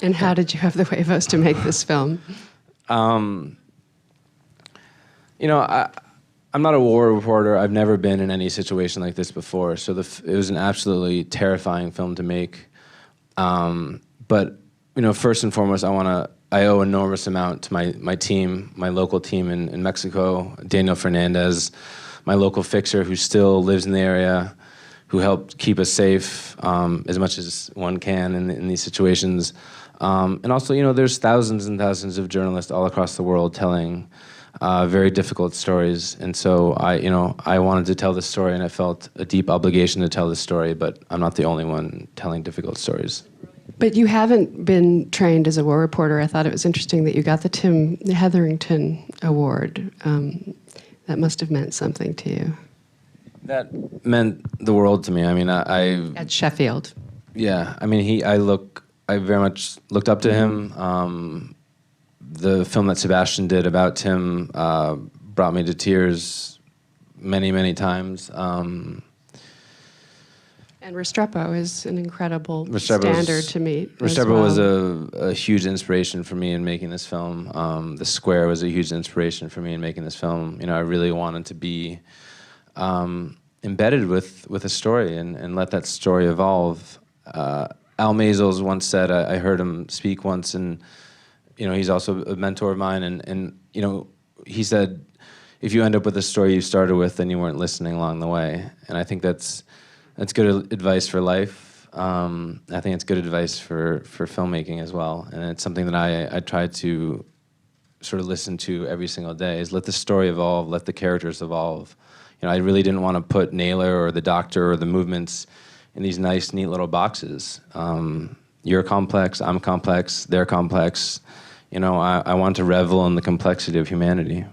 And how did you have the huevos to make this film? You know, I'm not a war reporter. I've never been in any situation like this before. So it was an absolutely terrifying film to make. But you know, first and foremost, I owe enormous amount to my team, my local team in Mexico, Daniel Fernandez, my local fixer who still lives in the area, who helped keep us safe as much as one can in these situations. And also, you know, there's thousands and thousands of journalists all across the world telling very difficult stories. And so I wanted to tell this story, and I felt a deep obligation to tell this story, but I'm not the only one telling difficult stories. But you haven't been trained as a war reporter. I thought it was interesting that you got the Tim Hetherington Award. That must have meant something to you. That meant the world to me. I mean, At Sheffield. Yeah, I mean, I very much looked up to him. The film that Sebastian did about Tim brought me to tears many, many times. And Restrepo is an incredible standard to meet. Restrepo was a huge inspiration for me in making this film. The Square was a huge inspiration for me in making this film. You know, I really wanted to be embedded with a story and let that story evolve. Al Maisels once said, I heard him speak once, and you know, he's also a mentor of mine, and you know, he said, if you end up with a story you started with, then you weren't listening along the way. And I think that's good advice for life. I think it's good advice for filmmaking as well, and it's something that I try to sort of listen to every single day, is let the story evolve, let the characters evolve. You know, I really didn't want to put Naylor or the Doctor or the movements in these nice, neat little boxes. You're complex, I'm complex, they're complex. You know, I want to revel in the complexity of humanity.